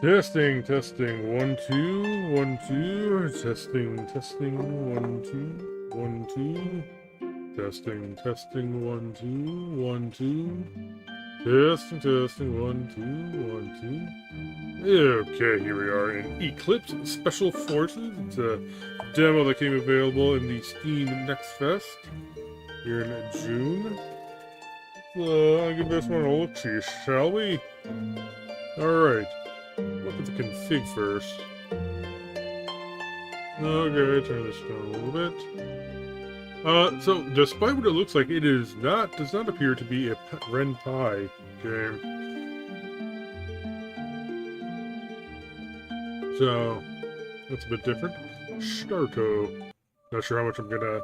Testing, testing, 1, 2, 1, 2. Testing, testing, 1, 2, 1, 2. Testing, testing, 1, 2, 1, 2. Testing, testing, 1, 2, 1, 2. Okay, here we are in Eclipse Special Forces. It's a demo that came available in the Steam Next Fest here in June. So I'll give this one a look-see, shall we? Alright. Look at the config first. Okay, turn this down a little bit. So despite what it looks like, it does not appear to be a Ren'Py game. So that's a bit different. Starto. Not sure how much I'm gonna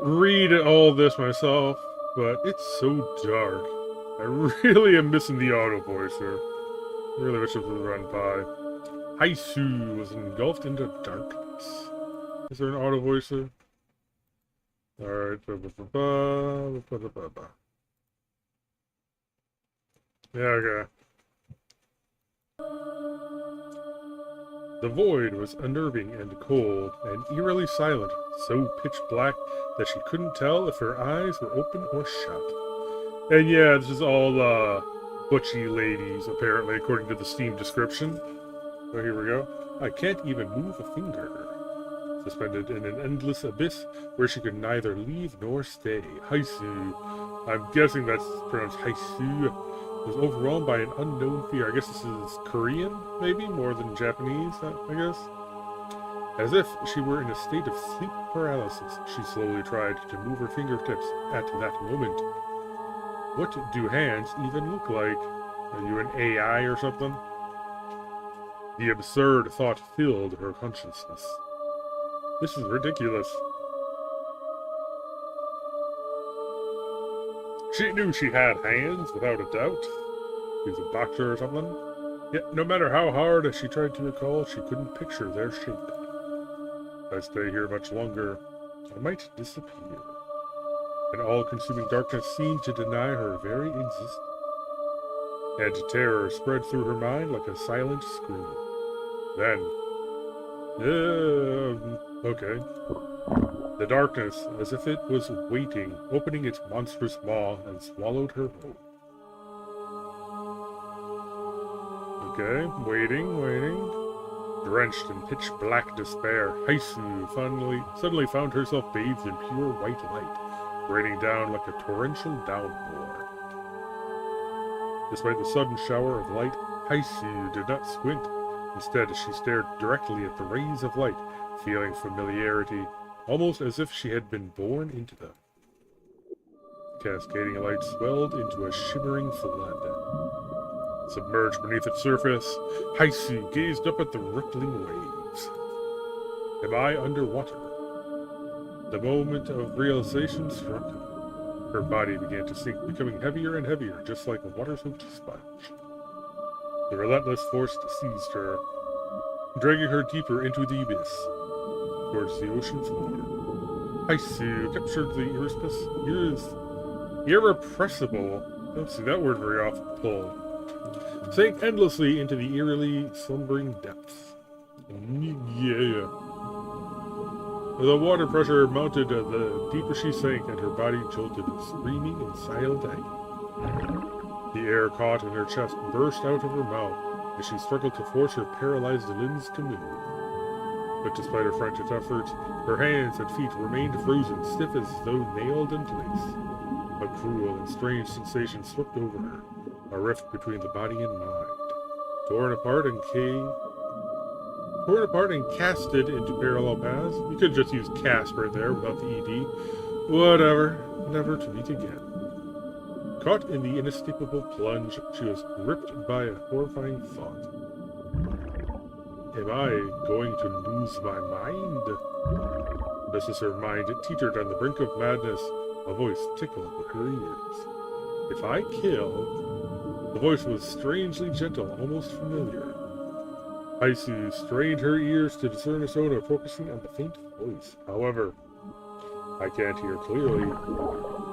read all this myself, but it's so dark. I really am missing the auto voicer. Really wish it was Ren'Py. Haesu was engulfed into darkness. Is there an auto voicer? Alright. Yeah, okay. The void was unnerving and cold, and eerily silent, so pitch black that she couldn't tell if her eyes were open or shut. And yeah, this is all, butchy ladies, apparently, according to the Steam description. So here we go. I can't even move a finger. Suspended in an endless abyss where she could neither leave nor stay. Haesu, I'm guessing that's pronounced Haesu, was overwhelmed by an unknown fear. I guess this is Korean, maybe, more than Japanese, I guess. As if she were in a state of sleep paralysis, she slowly tried to move her fingertips at that moment. What do hands even look like? Are you an AI or something? The absurd thought filled her consciousness. This is ridiculous. She knew she had hands, without a doubt. She was a doctor or something. Yet, no matter how hard she tried to recall, she couldn't picture their shape. If I stay here much longer, I might disappear. An all-consuming darkness seemed to deny her very existence. And terror spread through her mind like a silent scream. Then... okay. The darkness, as if it was waiting, opening its monstrous maw and swallowed her whole. Okay, waiting. Drenched in pitch-black despair, Haesu suddenly found herself bathed in pure white light, raining down like a torrential downpour. Despite the sudden shower of light, Haesu did not squint. Instead, she stared directly at the rays of light, feeling familiarity, almost as if she had been born into them. Cascading light swelled into a shimmering flood. Submerged beneath its surface, Haesu gazed up at the rippling waves. Am I underwater? The moment of realization struck her. Her body began to sink, becoming heavier and heavier, just like a water-soaked sponge. The relentless force seized her, dragging her deeper into the abyss, towards the ocean floor. Haesu captured the irrepressible, I don't see that word very often, pull, sank endlessly into the eerily slumbering depths. Yeah. The water pressure mounted the deeper she sank, and her body jolted, screaming in silent agony. The air caught in her chest burst out of her mouth as she struggled to force her paralyzed limbs to move. But despite her frantic efforts, her hands and feet remained frozen, stiff as though nailed in place. A cruel and strange sensation swept over her, a rift between the body and mind. Torn apart and casted into parallel paths. You could just use cast right there without the ED. Whatever, never to meet again. Caught in the inescapable plunge, she was gripped by a horrifying thought. Am I going to lose my mind? Just as her mind teetered on the brink of madness, a voice tickled her ears. If I kill... The voice was strangely gentle, almost familiar. Haesu strained her ears to discern its owner, focusing on the faint voice. However, I can't hear clearly.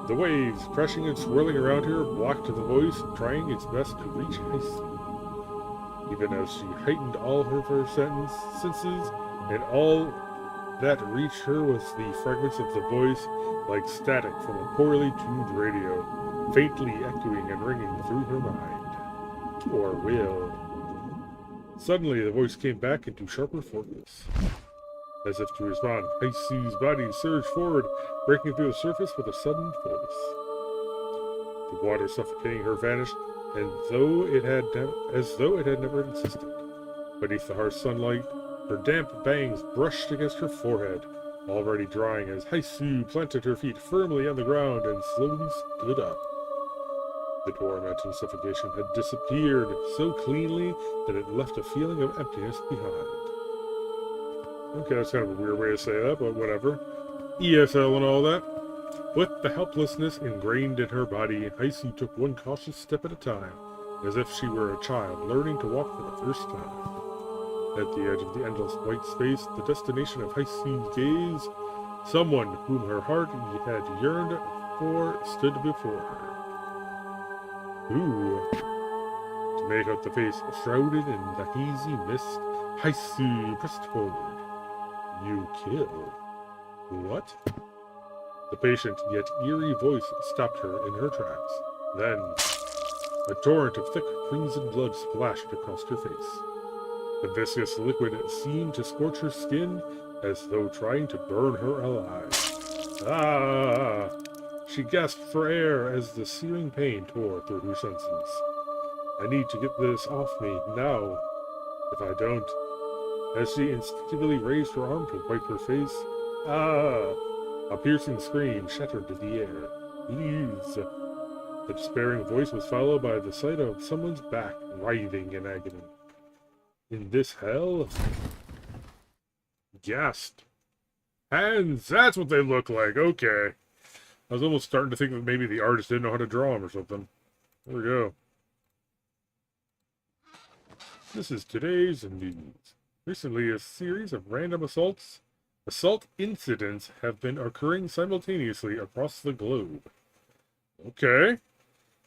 The waves, crashing and swirling around her, blocked the voice, trying its best to reach Haesu. even as she heightened all her senses, and all that reached her was the fragments of the voice like static from a poorly tuned radio, faintly echoing and ringing through her mind. Or will. Suddenly, the voice came back into sharper focus. As if to respond, Haesu's body surged forward, breaking through the surface with a sudden force. The water suffocating her vanished, as though it had never existed. Beneath the harsh sunlight, her damp bangs brushed against her forehead, already drying as Haesu planted her feet firmly on the ground and slowly stood up. The tormenting suffocation had disappeared so cleanly that it left a feeling of emptiness behind. Okay, that's kind of a weird way to say that, but whatever. ESL and all that. With the helplessness ingrained in her body, Haesu took one cautious step at a time, as if she were a child learning to walk for the first time. At the edge of the endless white space, the destination of Haesu's gaze, someone whom her heart had yearned for stood before her. Who? To make out the face shrouded in the hazy mist, Haesu pressed forward. You kill. What? The patient yet eerie voice stopped her in her tracks. Then, a torrent of thick crimson blood splashed across her face. The viscous liquid seemed to scorch her skin as though trying to burn her alive. Ah! She gasped for air as the searing pain tore through her senses. I need to get this off me now. If I don't... As she instinctively raised her arm to wipe her face, a piercing scream shattered the air. Please. The despairing voice was followed by the sight of someone's back writhing in agony. In this hell? Gasped. Hands! That's what they look like. Okay. I was almost starting to think that maybe the artist didn't know how to draw them or something. There we go. This is today's news. Recently, a series of random assault incidents have been occurring simultaneously across the globe. Okay.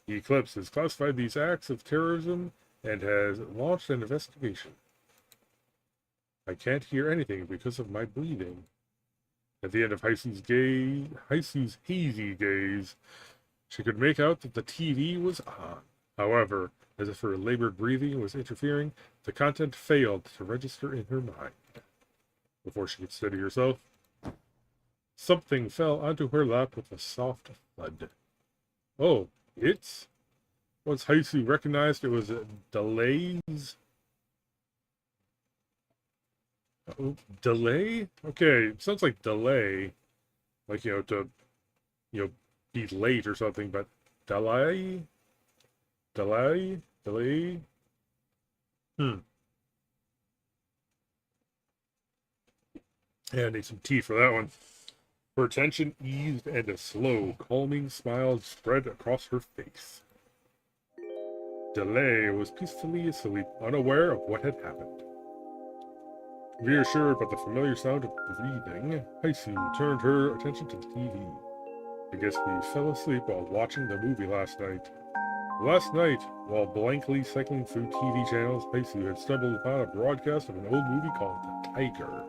Eclipse has classified these acts of terrorism and has launched an investigation. I can't hear anything because of my breathing. At the end of Haesu's hazy gaze, she could make out that the TV was on. However, as if her labored breathing was interfering, the content failed to register in her mind. Before she could steady herself, something fell onto her lap with a soft thud. Oh, it's... Once Haesu recognized it was delays. Oh, delay? Okay, sounds like delay. Like, to, be late or something, but delay? Delay? Yeah, I need some tea for that one. Her tension eased and a slow, calming smile spread across her face. Delay was peacefully asleep, unaware of what had happened. Reassured by the familiar sound of breathing, Haesu turned her attention to the TV. I guess we fell asleep while watching the movie last night. Last night, while blankly cycling through TV channels, Haesu had stumbled upon a broadcast of an old movie called Tiger.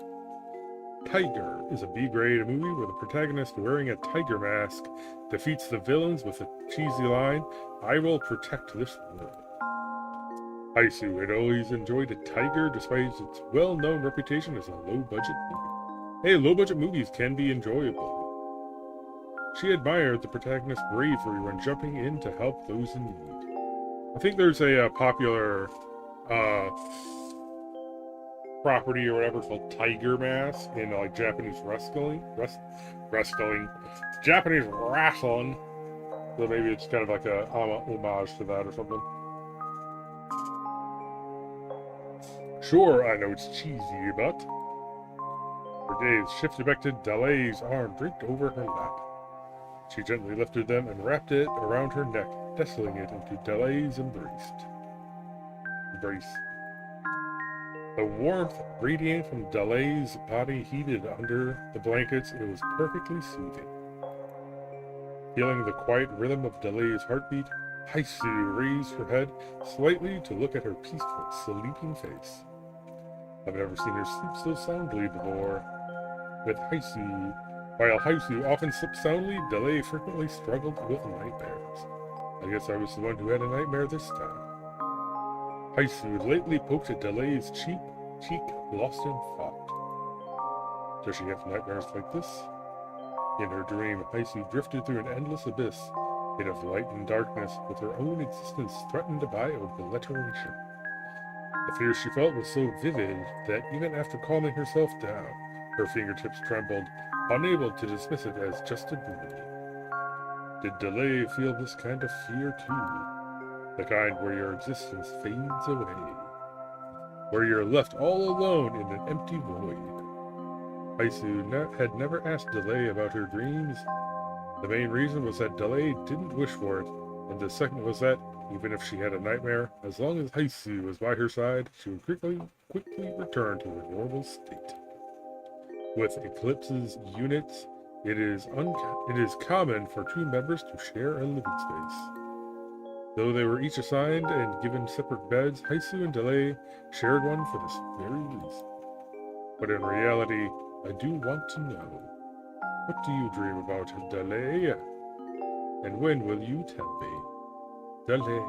Tiger is a B-grade movie where the protagonist wearing a tiger mask defeats the villains with a cheesy line, "I will protect this world." Haesu had always enjoyed a Tiger despite its well-known reputation as a low-budget movie. Hey, low-budget movies can be enjoyable. She admired the protagonist's bravery when jumping in to help those in need. I think there's a popular property or whatever called Tiger Mask in Japanese wrestling. Japanese wrestling. So maybe it's kind of like a homage to that or something. Sure, I know it's cheesy, but... Her gaze shifted back to Delay's arm draped over her lap. She gently lifted them and wrapped it around her neck, nestling it into Delay's embrace. The warmth radiating from Delay's body heated under the blankets. It was perfectly soothing. Feeling the quiet rhythm of Delay's heartbeat, Haesu raised her head slightly to look at her peaceful, sleeping face. I've never seen her sleep so soundly before. While Haesu often slept soundly, Delay frequently struggled with nightmares. I guess I was the one who had a nightmare this time. Haesu lightly poked at Delay's cheek, lost in thought. Does she have nightmares like this? In her dream, Haesu drifted through an endless abyss, made of light and darkness, with her own existence threatened by obliteration. The fear she felt was so vivid that even after calming herself down, her fingertips trembled, unable to dismiss it as just a dream. Did Delay feel this kind of fear too? The kind where your existence fades away, where you're left all alone in an empty void. Haesu had never asked Delay about her dreams. The main reason was that Delay didn't wish for it, and the second was that, even if she had a nightmare, as long as Haesu was by her side, she would quickly return to her normal state. With Eclipse's units, it is common for two members to share a living space. Though they were each assigned and given separate beds, Haesu and Delay shared one for this very reason. But in reality, I do want to know, what do you dream about, Delay? And when will you tell me? Delay.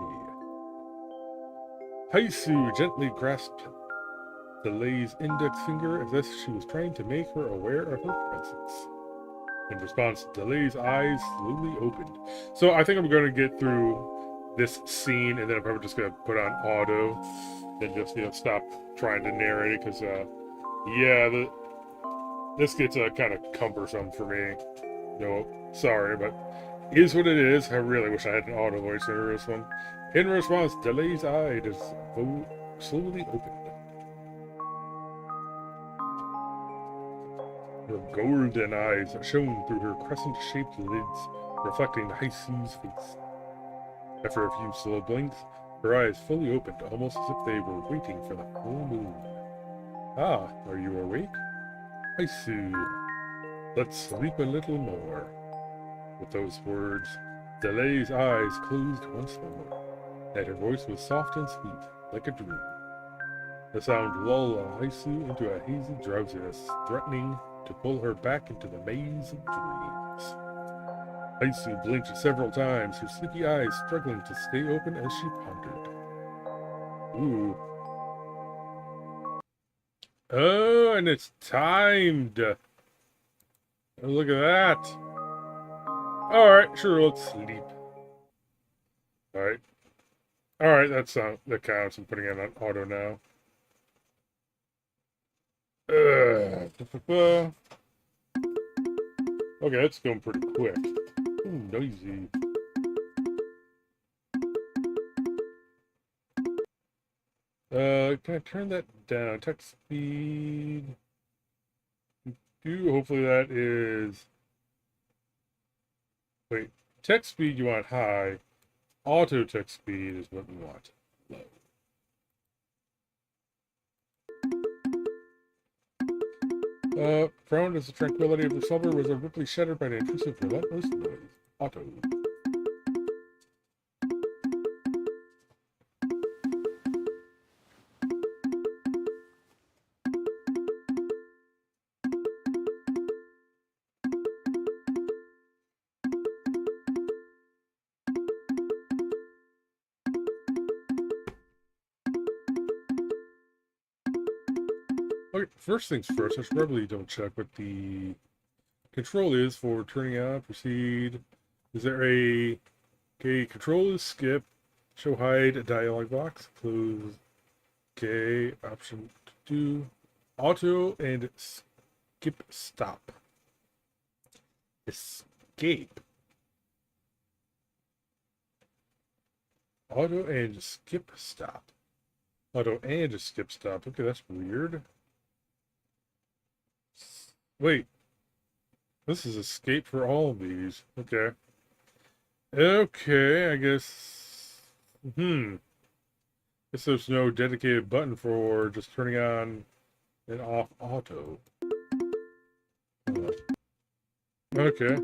Haesu gently grasped Delay's index finger as if she was trying to make her aware of her presence. In response, Delay's eyes slowly opened. So I think I'm going to get through this scene, and then I'm probably just going to put on auto, and just, stop trying to narrate it, because, this gets kind of cumbersome for me. Sorry, but is what it is. I really wish I had an auto voice over this one. In response, Delay's eyes slowly opened. Her golden eyes shone through her crescent-shaped lids, reflecting Haesu's face. After a few slow blinks, her eyes fully opened, almost as if they were waiting for the full moon. Ah, are you awake? Haesu, let's sleep a little more. With those words, Delay's eyes closed once more, and her voice was soft and sweet, like a dream. The sound lulled Haesu into a hazy drowsiness, threatening to pull her back into the maze of dreams. Haesu blinked several times, her sleepy eyes struggling to stay open as she pondered. Ooh. Oh, and it's timed! Oh, look at that! Alright, sure, let's sleep. Alright. Alright, that counts. I'm putting it on auto now. Okay, that's going pretty quick. Ooh, noisy. Can I turn that down? Text speed. Hopefully that is... Wait, text speed you want high. Auto text speed is what we want low. Prone as the tranquility of the slumber was abruptly shattered by an intrusive, relentless noise. Auto. Okay, first things first, I should probably double check what the control is for turning on, proceed. Is there a... Okay, control is skip, show hide, dialog box, close. Okay, option to do, auto and skip stop. Escape. Auto and skip stop. Auto and skip stop. Okay, that's weird. Wait. This is escape for all of these. Okay. Okay, I guess... Guess there's no dedicated button for just turning on and off auto. Okay.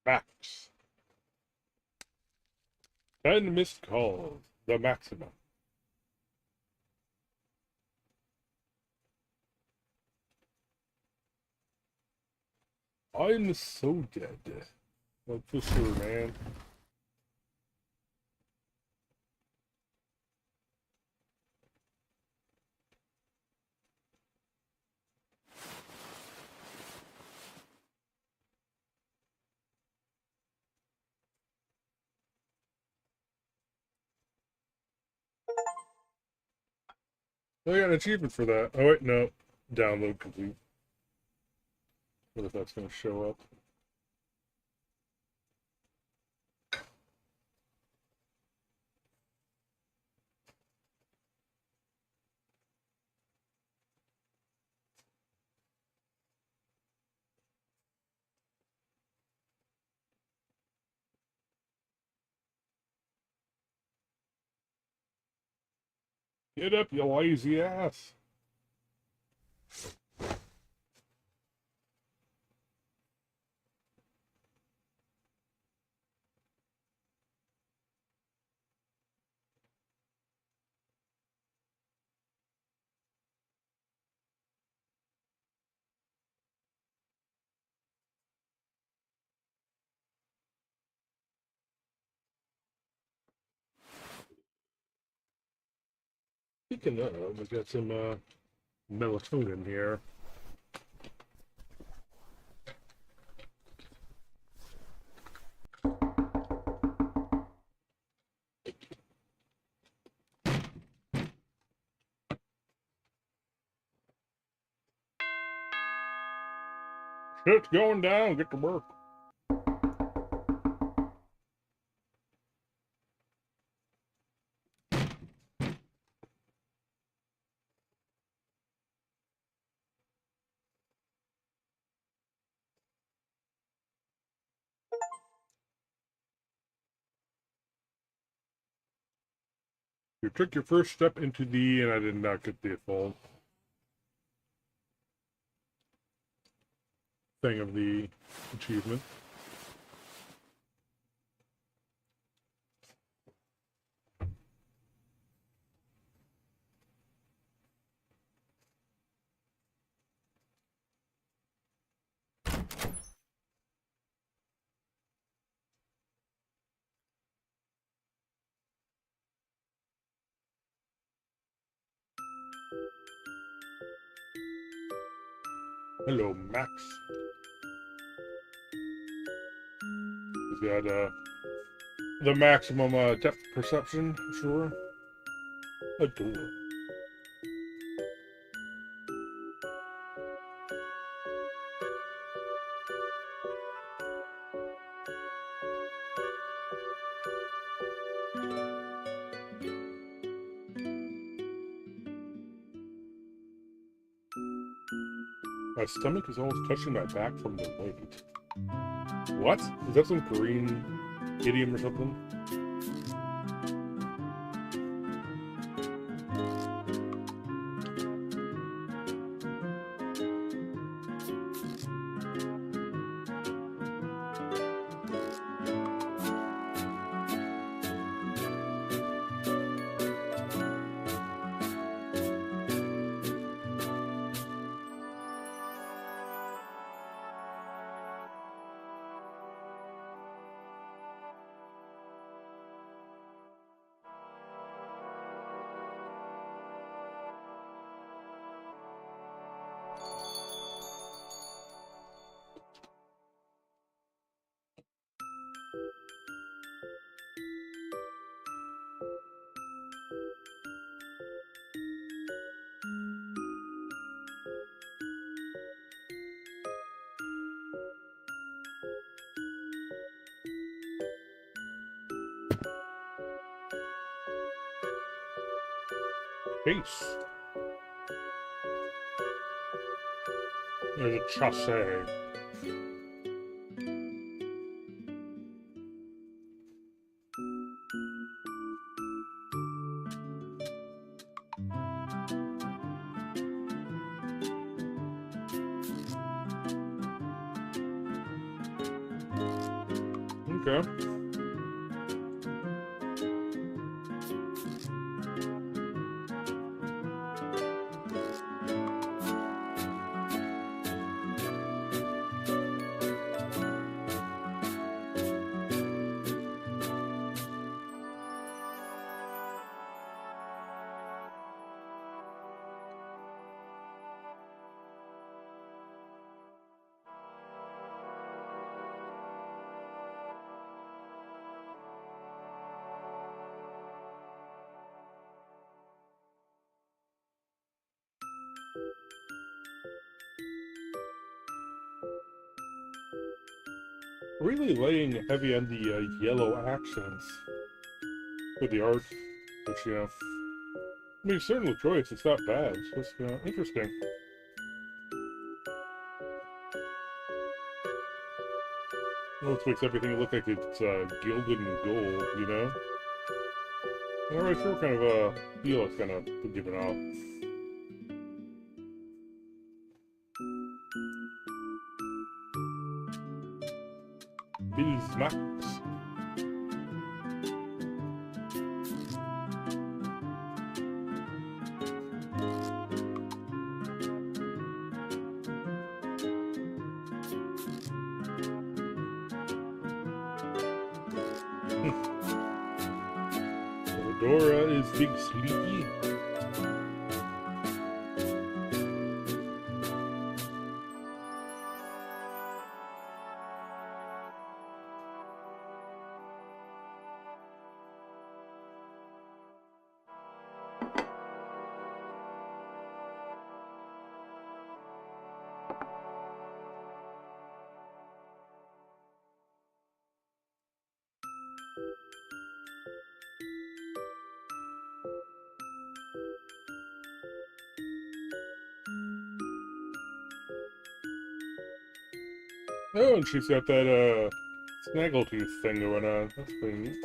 Max. 10 missed calls. The maximum. I'm so dead. Like, for sure, man. I got an achievement for that. Oh, wait, no. Download complete. What if that's going to show up? Get up, you lazy ass. Speaking of, we've got some melatonin here. Shit's going down. Get to work. You took your first step into the, and I did not get the full thing of the achievement. Hello, Max. He's got the maximum depth perception, sure. A door. My stomach is always touching my back from the weight. What? Is that some Korean idiom or something? Case. There's a chasse. Okay. Really laying heavy on the yellow accents for the art, which, you know, I mean, certainly choice. It's not bad. It's just, you know, interesting. Well, it makes everything look like it's gilded and gold, you know? I'm not really sure what kind of feel it's kind of giving off. These smacks. Dora is Big Sleepy. Oh, and she's got that snaggletooth thing going on. That's pretty neat.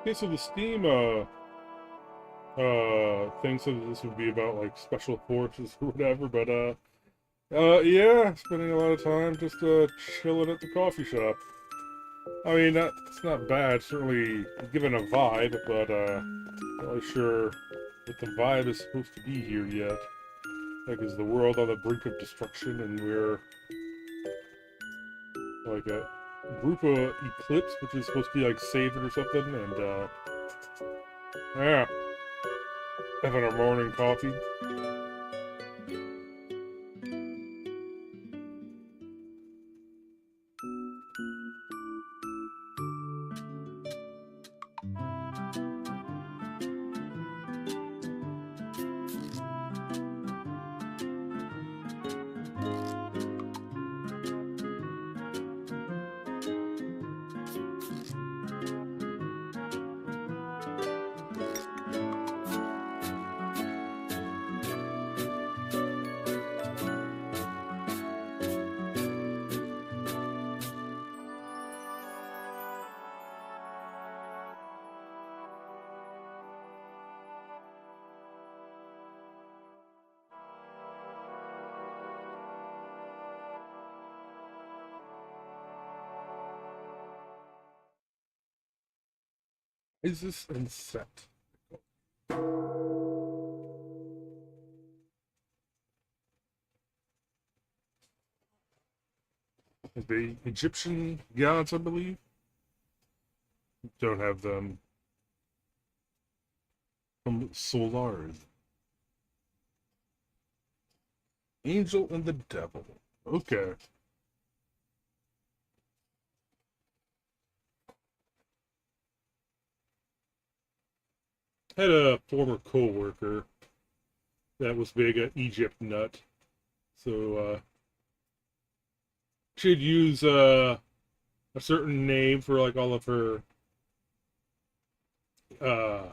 Okay, so the Steam thing said that this would be about like special forces or whatever, but yeah, spending a lot of time just chilling at the coffee shop. I mean, it's not bad, certainly given a vibe, but not really sure what the vibe is supposed to be here yet. Like, is the world on the brink of destruction and we're like a group of Eclipse, which is supposed to be like saving or something, and yeah, having our morning coffee. Is this and set? The Egyptian gods, I believe. Don't have them. From Solaris. Angel and the Devil. Okay. Had a former co-worker that was big at Egypt nut. So she'd use a certain name for like all of her uh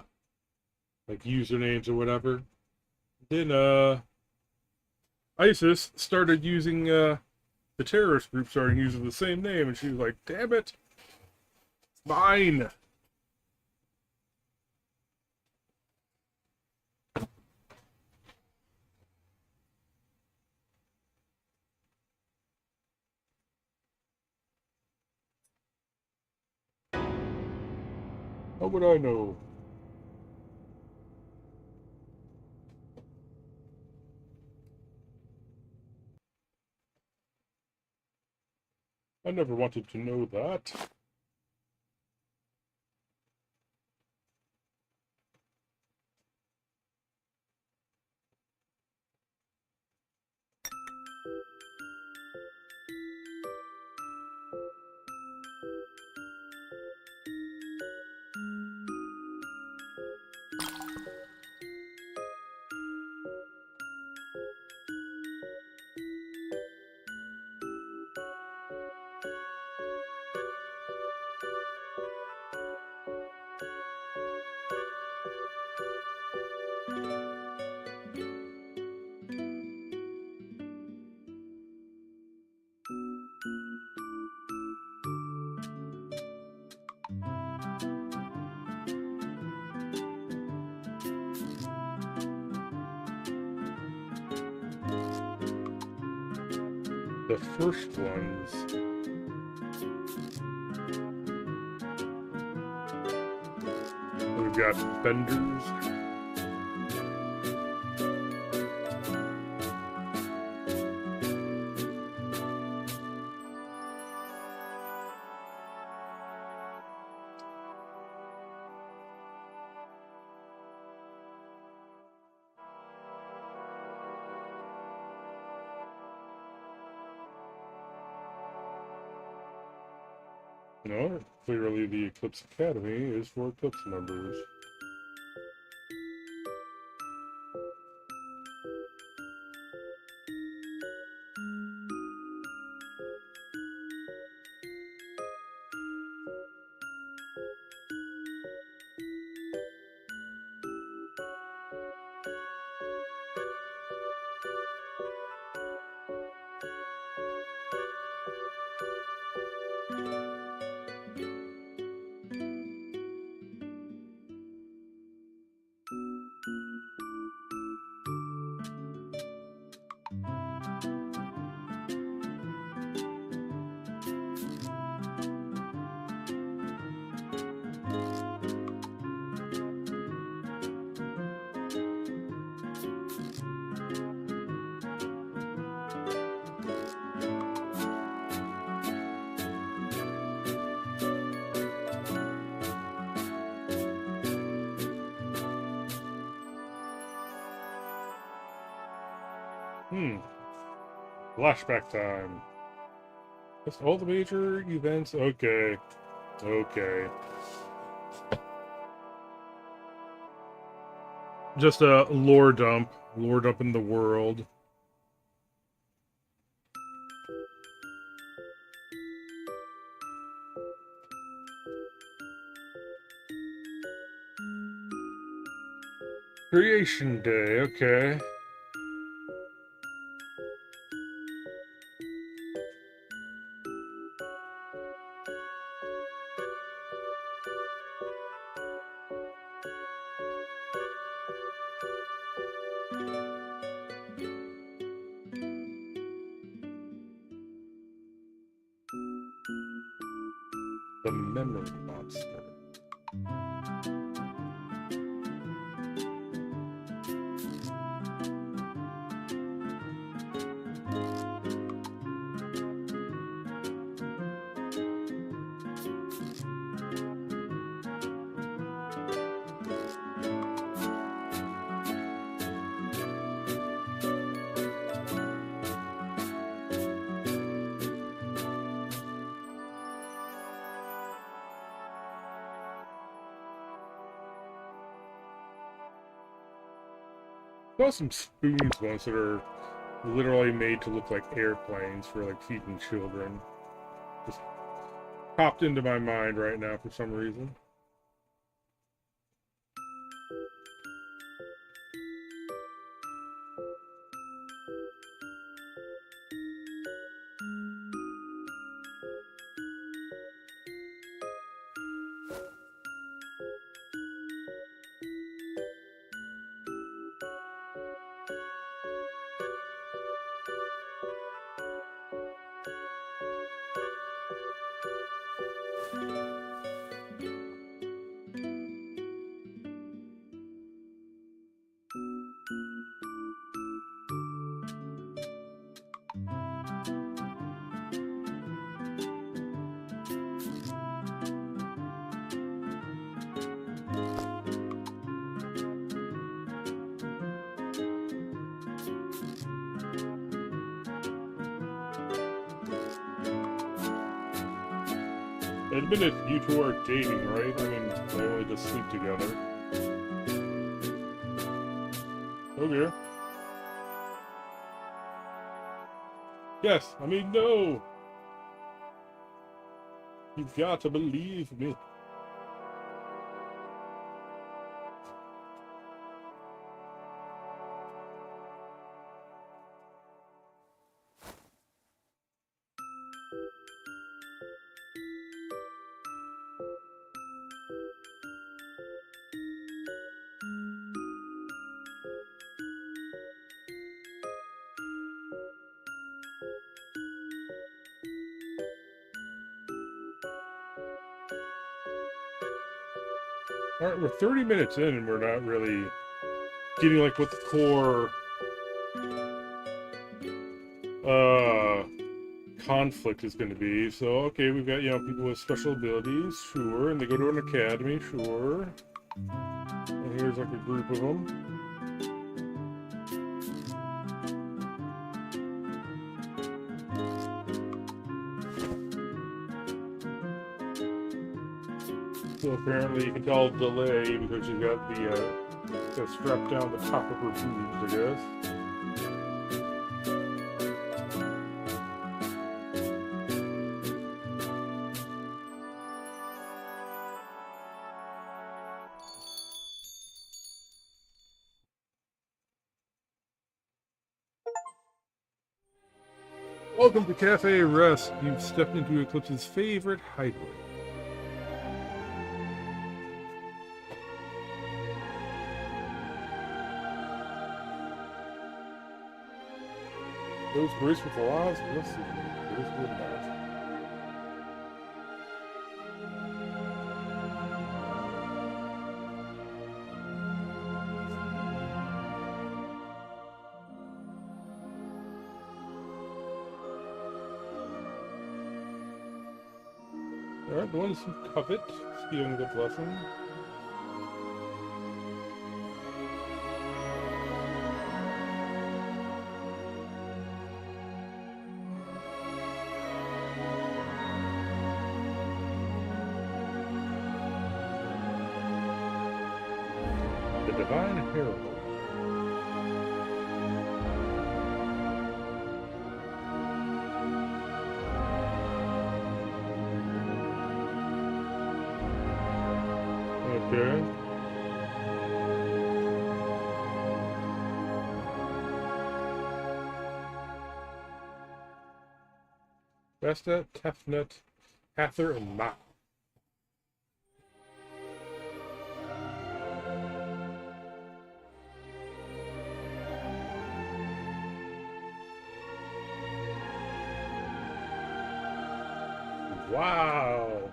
like usernames or whatever. Then ISIS started using the terrorist group started using the same name, and she was like, damn it, it's mine. How would I know? I never wanted to know that. The first ones. We've got Benders. No, clearly the Eclipse Academy is for Eclipse members. Flashback time. Just all the major events. Okay. Okay. Just a lore dump. Lore dump in the world. Creation Day. Okay. The Memory Monster. Saw some spoons once that are literally made to look like airplanes for like feeding children. Just popped into my mind right now for some reason. Admit it, you two are dating, right? I mean, they only just sleep together. Oh dear. Yes, I mean, no! You've got to believe me. Alright, we're 30 minutes in and we're not really getting like what the core conflict is going to be. So, okay, we've got, you know, people with special abilities, sure, and they go to an academy, sure. And here's like a group of them. So apparently you can tell delay because you got the strap down the top of her boobs, I guess. Welcome to Cafe Rest. You've stepped into Eclipse's favorite hideaway. Those graceful laws, let's see. Graceful laws. Alright, the ones who covet, stealing the blessing. The Divine Herald. Okay. Vesta, Tefnut, Hather, and Mach. Wow.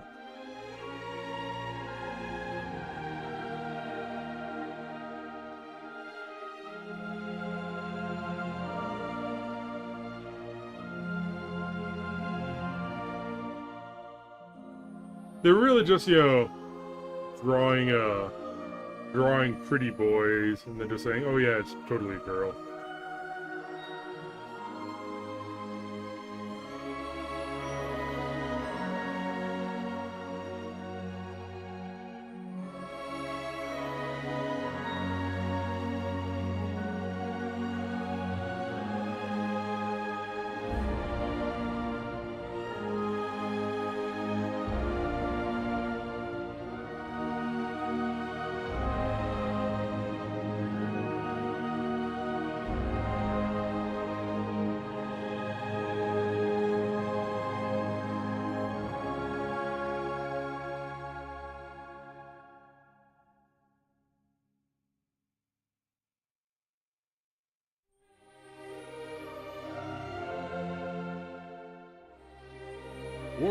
They're really just, you know, drawing pretty boys and then just saying, oh yeah, it's totally a girl.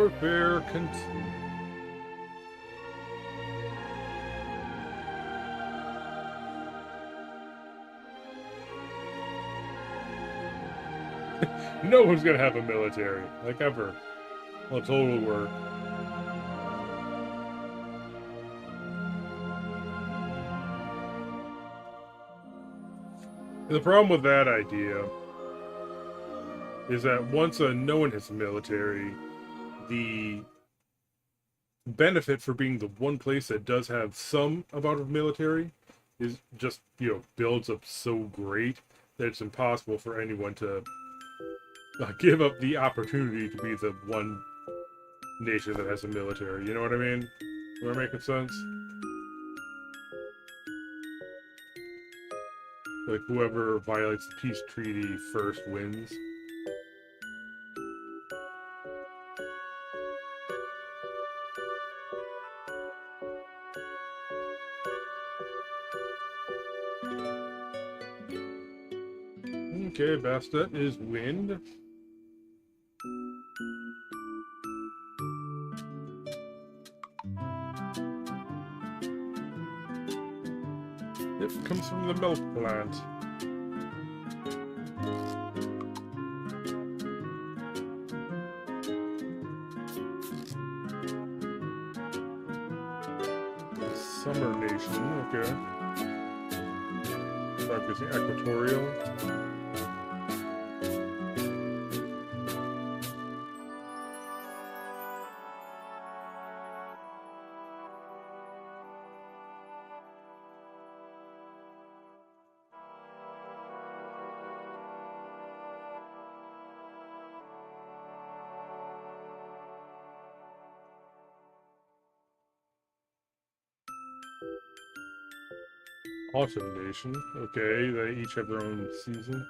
warfare continues. No one's gonna have a military, like ever. Well, it totally work. The problem with that idea is that once no one has a military, the benefit for being the one place that does have some amount of military is just, builds up so great that it's impossible for anyone to give up the opportunity to be the one nation that has a military. You know what I mean? Am I making sense? Like, whoever violates the peace treaty first wins. Okay, Bastet is wind. It comes from the milk plant. Summer nation, okay. Focusing equatorial. Autumn nation, okay, they each have their own season.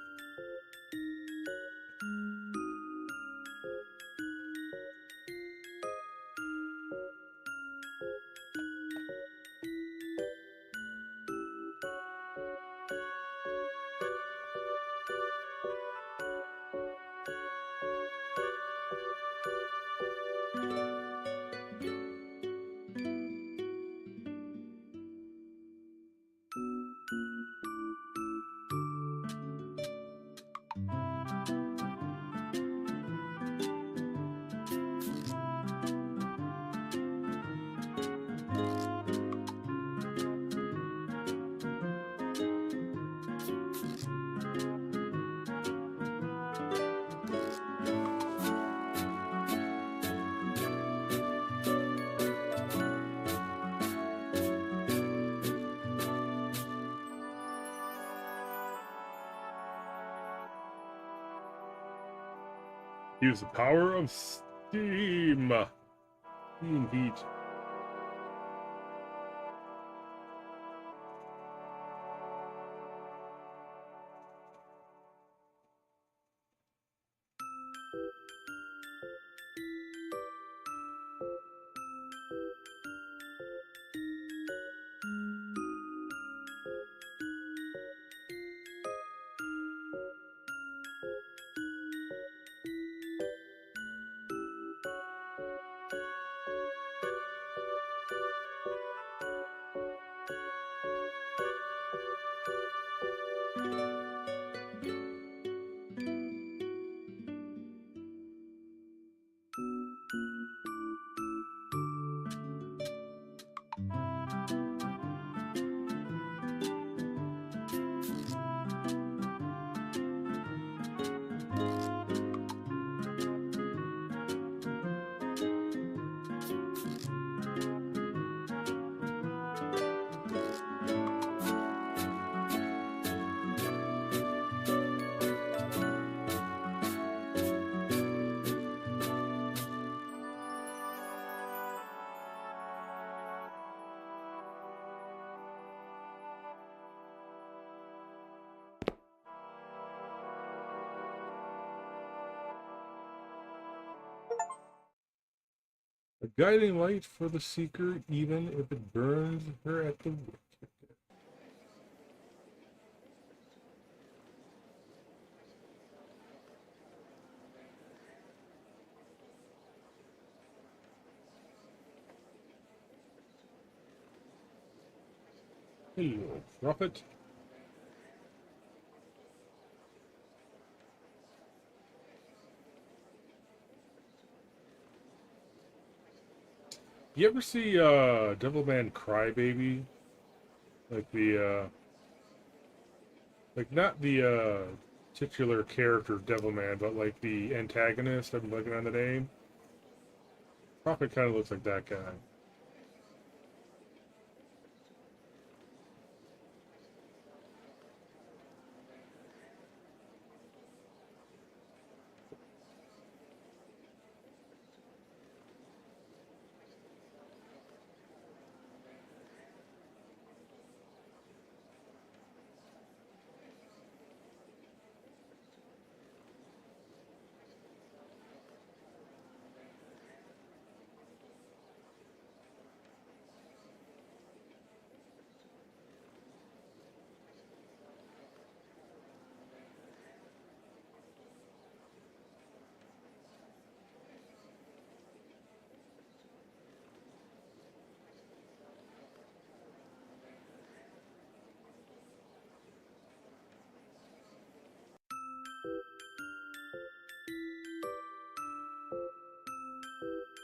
Use the power of steam. Steam heat. A guiding light for the seeker, even if it burns her at the wick. Hey, drop it. You ever see Devilman Crybaby? Like the like not the titular character Devilman, but like the antagonist. I'm looking on the name. Prophet kind of looks like that guy.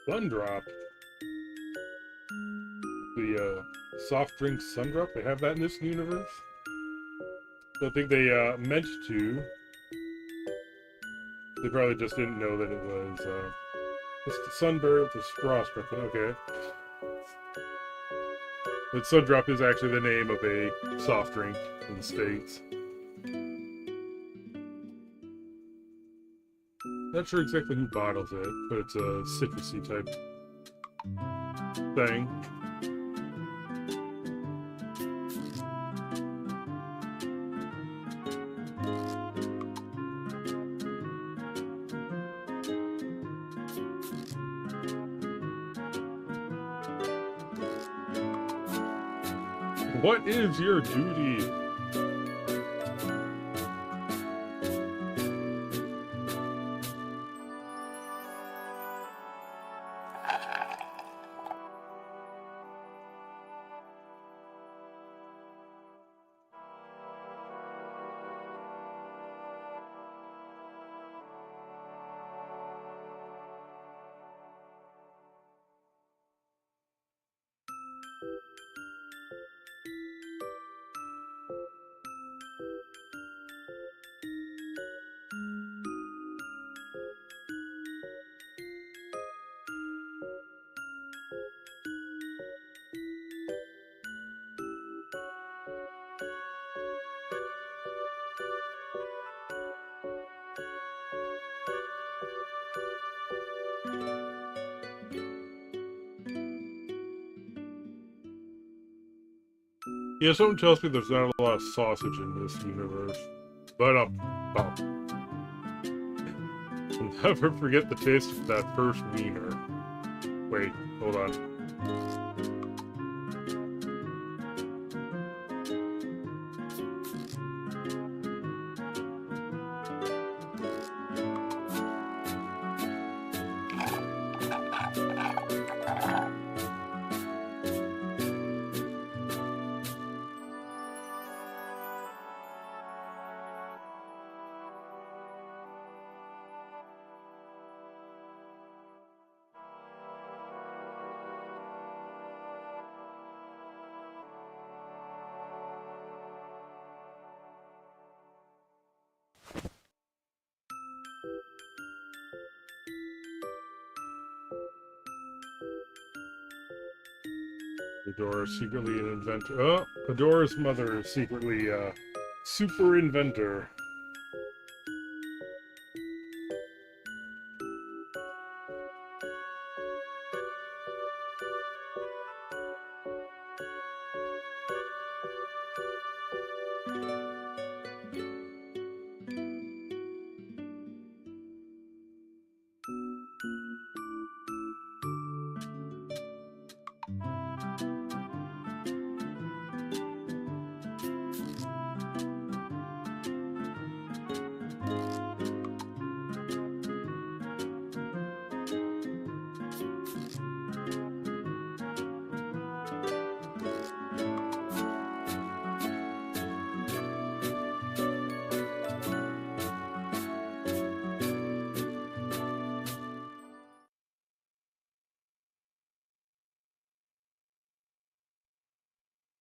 Sundrop. The soft drink Sundrop. They have that in this universe. So I think they meant to. They probably just didn't know that it was the Sunbird, the straw stripping. Okay. But Sundrop is actually the name of a soft drink in the States. Not sure exactly who bottles it, but it's a citrusy type thing. What is your duty? Yeah, someone tells me there's not a lot of sausage in this universe. But I'll never forget the taste of that first wiener. Wait, hold on. Adora's secretly an inventor. Oh, Adora's mother is secretly a super inventor.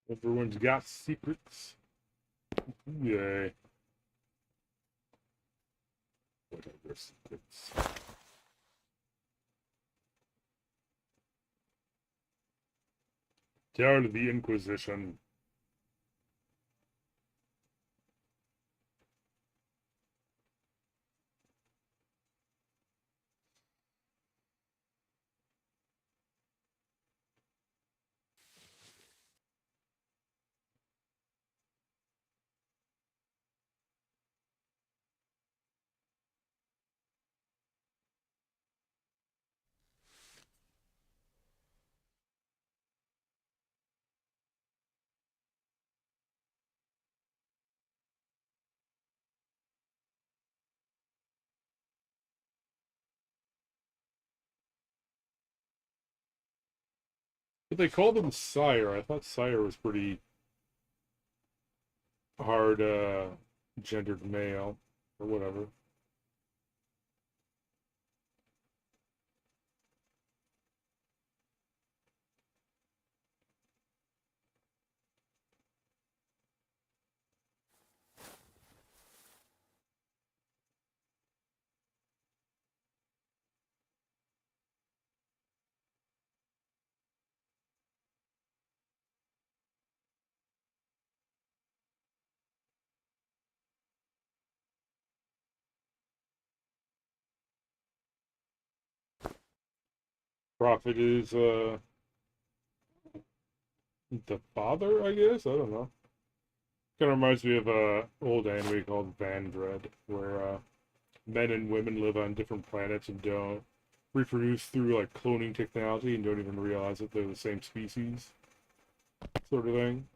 Everyone's got secrets. Yay. Whatever secrets. Down to the Inquisition. But they call them sire. I thought sire was pretty hard gendered male or whatever. Prophet is the father, I guess? I don't know. Kind of reminds me of a old anime called Vandred, where men and women live on different planets and don't reproduce through like cloning technology and don't even realize that they're the same species, sort of thing.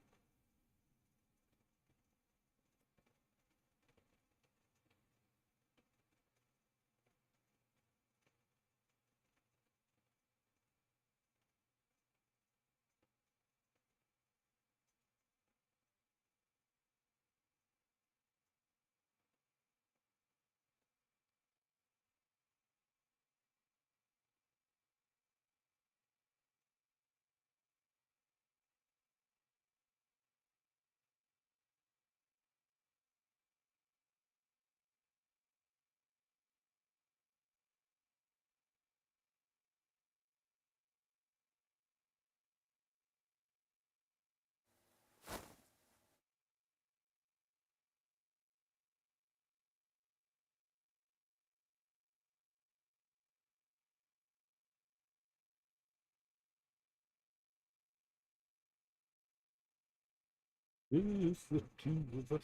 It's the two of us.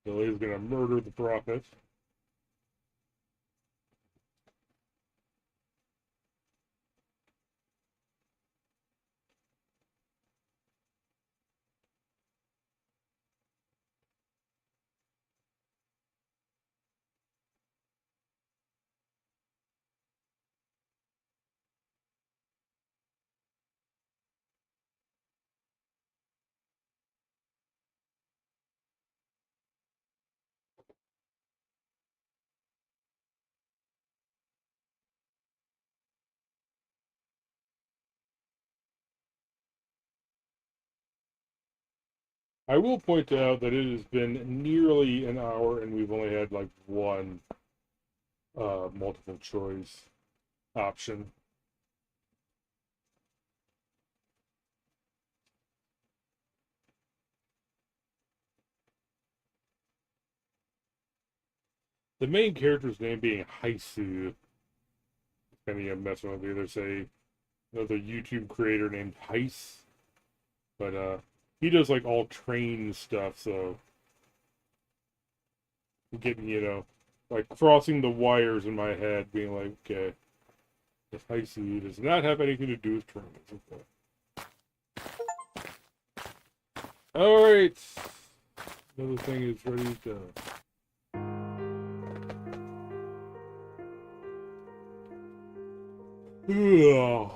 Billy's gonna murder the prophet. I will point out that it has been nearly an hour and we've only had like one multiple choice option. The main character's name being Haesu. Kind of messing with me. There's another YouTube creator named Heis, but he does like all train stuff, so getting like crossing the wires in my head, being like, okay, this Haesu does not have anything to do with trains. Okay. All right, another thing is ready to. Ugh.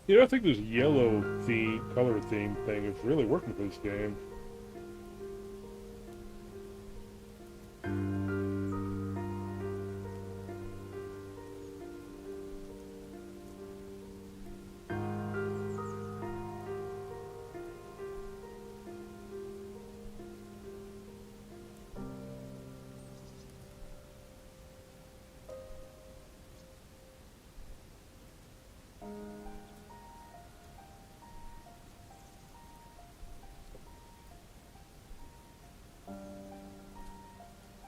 You know, I think this yellow theme, color theme thing is really working for this game.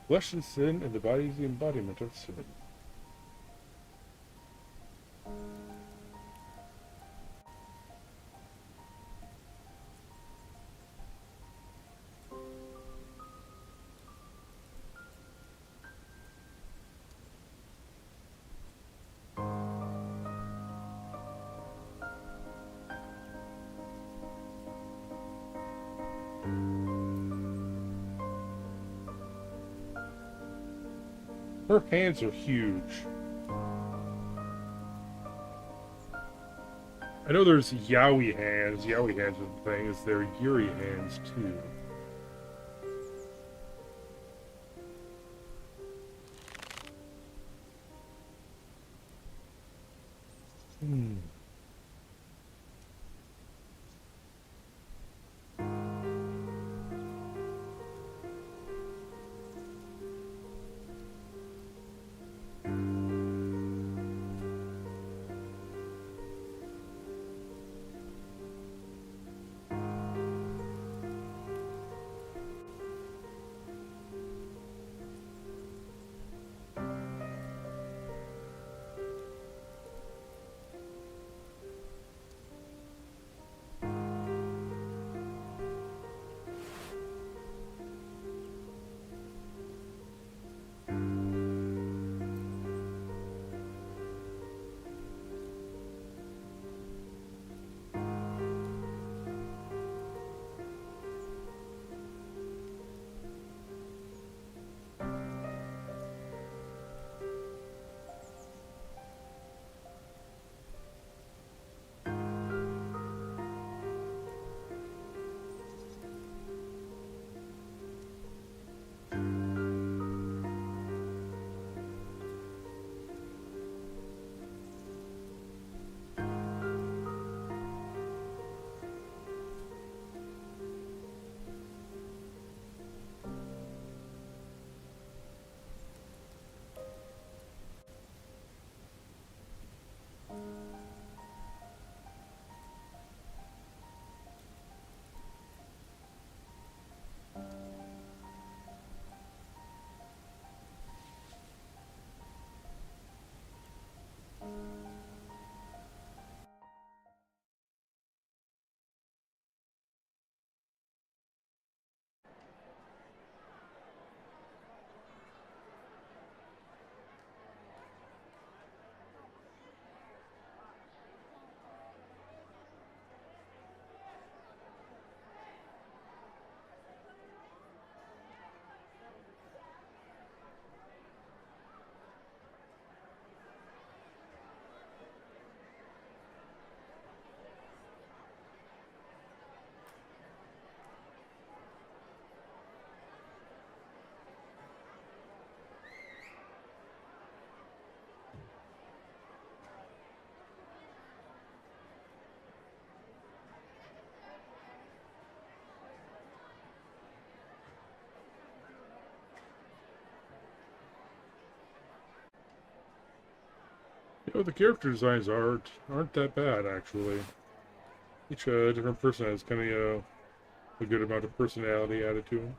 Flesh is sin, and the body is the embodiment of sin. Her hands are huge. I know there's yaoi hands. Yaoi hands are the thing. Is there Yuri hands too? Hmm. You know, the character designs aren't that bad actually. Each different person has kind of a good amount of personality added to them.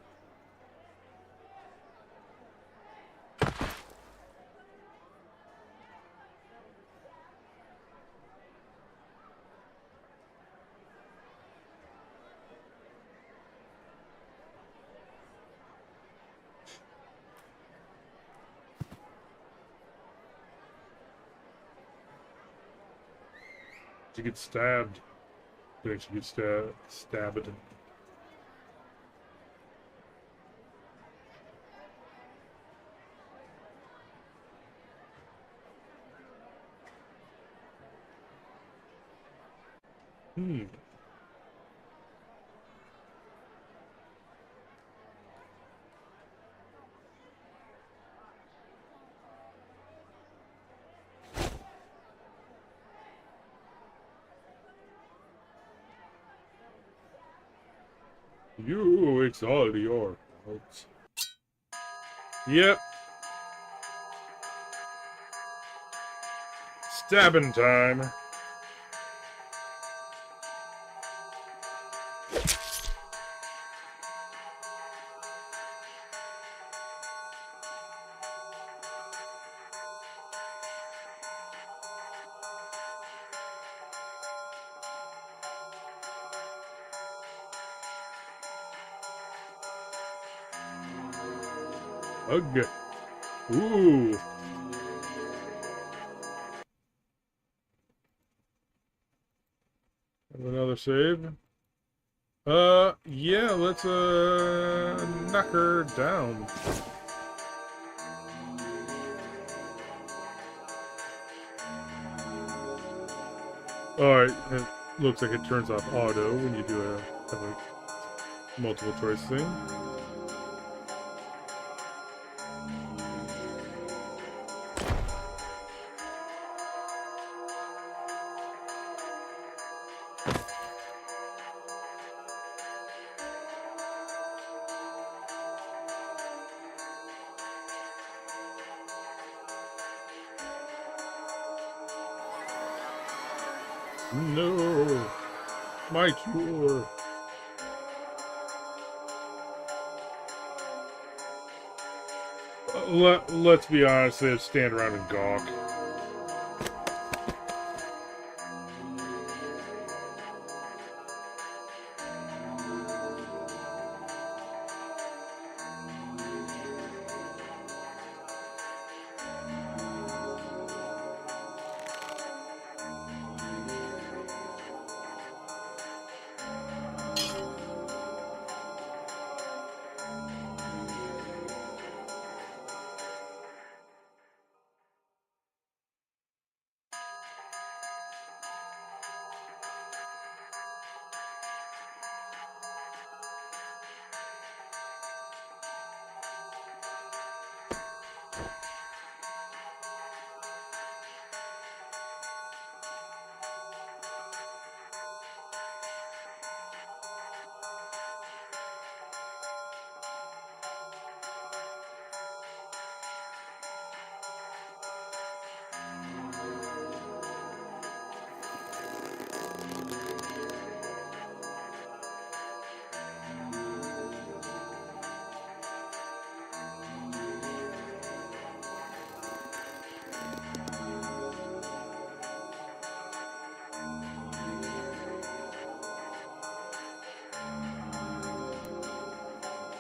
She gets stabbed. I think she gets stabbed. Hmm. You exalt your doubts. Yep. Stabbing time. Ugh. Ooh. Have another save. Yeah, let's, knock her down. Alright, it looks like it turns off auto when you do a multiple choice thing. No! My cure! Let's be honest, they stand around and gawk.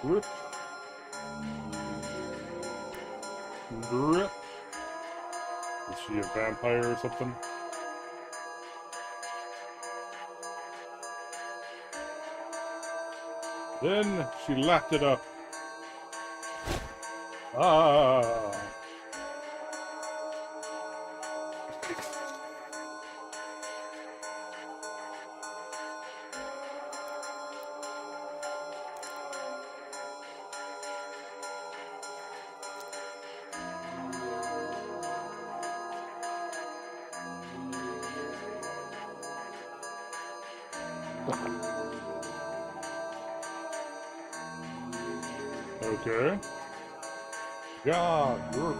Drip. Drip. Is she a vampire or something? Then she lapped it up. Ah! Okay. God, work.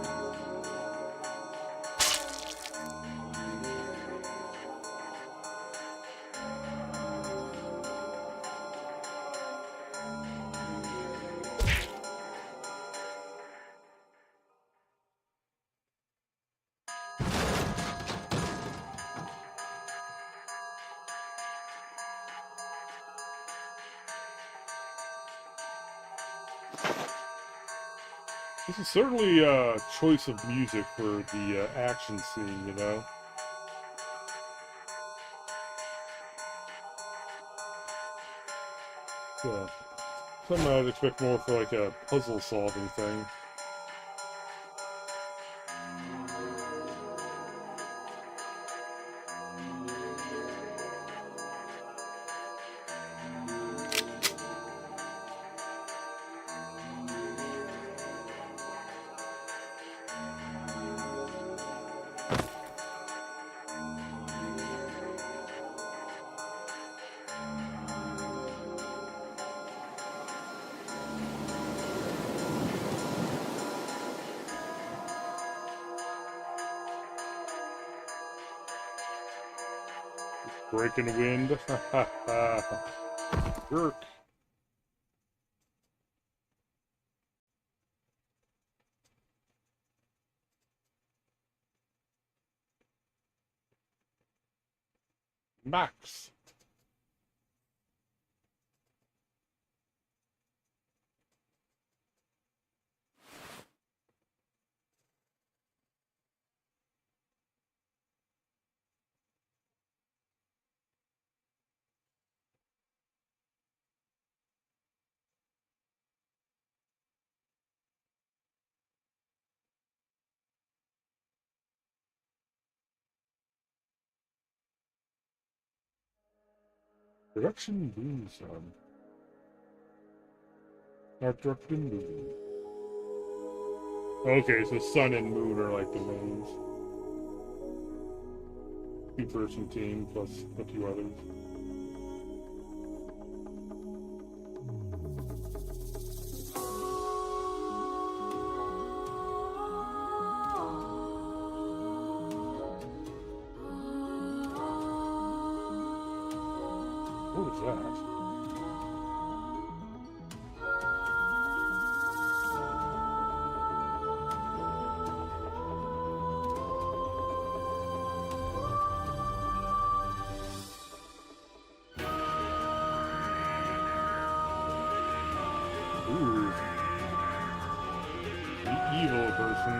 This is certainly a choice of music for the action scene, you know? So, something I'd expect more for like a puzzle-solving thing. Breaking wind. Ha ha ha. Jerk. Max. Production MoonSun. Art directed Moon. Okay, so sun and moon are like the mains. Two-person team plus a few others. What is that? Ooh. The evil person.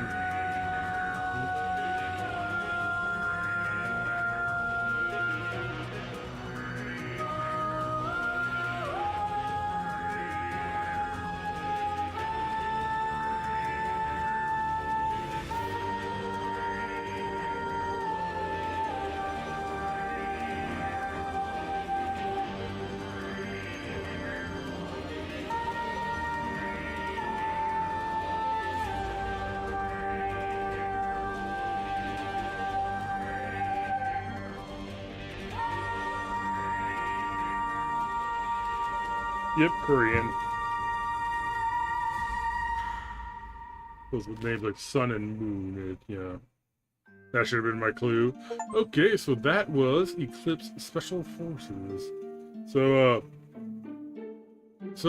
Yep, Korean. Those names like Sun and Moon. Yeah. That should have been my clue. Okay, so that was Eclipse Special Forces. So, it's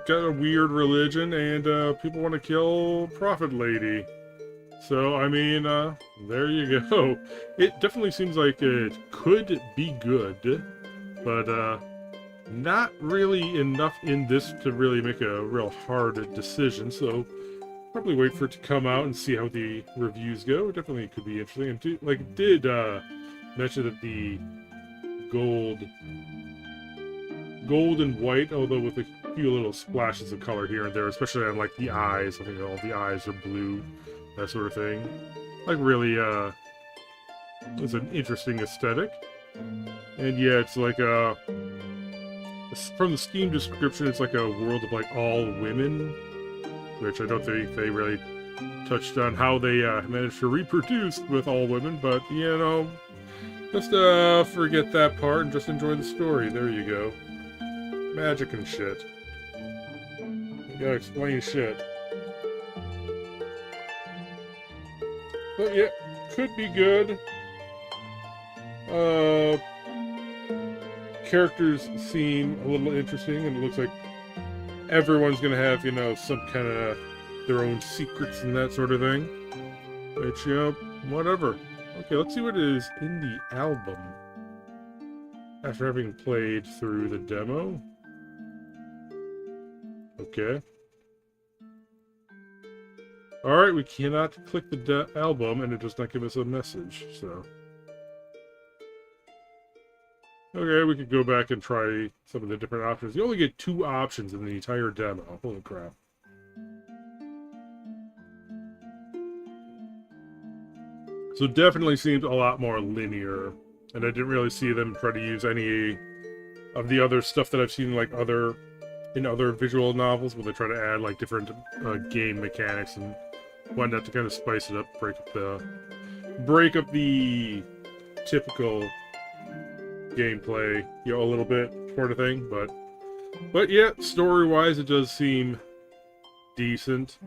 got a weird religion, and people want to kill Prophet Lady. So, I mean, there you go. It definitely seems like it could be good, but, not really enough in this to really make a real hard decision, so probably wait for it to come out and see how the reviews go. It definitely could be interesting. And it did mention that the gold and white, although with a few little splashes of color here and there, especially on like the eyes. I think all the eyes are blue, that sort of thing. Like really, it's an interesting aesthetic. And yeah, it's like from the Steam description, it's like a world of like all women, which I don't think they really touched on how they managed to reproduce with all women, but you know, just forget that part and just enjoy the story. There you go. Magic and shit. You gotta explain shit. But yeah, could be good. Characters seem a little interesting, and it looks like everyone's gonna have, you know, some kind of their own secrets and that sort of thing. Which, you know, whatever. Okay, let's see what is in the album. After having played through the demo. Okay. Alright, we cannot click the album, and it does not give us a message, so... Okay, we could go back and try some of the different options. You only get 2 options in the entire demo. Holy crap. So definitely seems a lot more linear. And I didn't really see them try to use any of the other stuff that I've seen like in other visual novels, where they try to add like different game mechanics and whatnot to kind of spice it up, break up the typical gameplay, you know, a little bit, sort of thing. But yeah, story-wise, it does seem decent.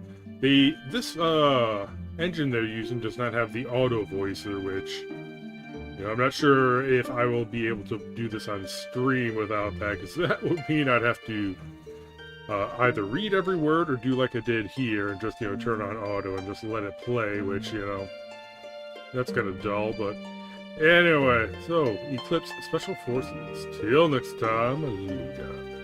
This engine they're using does not have the auto voicer, which You know, I'm not sure if I will be able to do this on stream without that, because that would mean I'd have to either read every word or do like I did here and just, you know, turn on auto and just let it play, which, you know, that's kind of dull, but anyway, so Eclipse Special Forces. Till next time, Luga.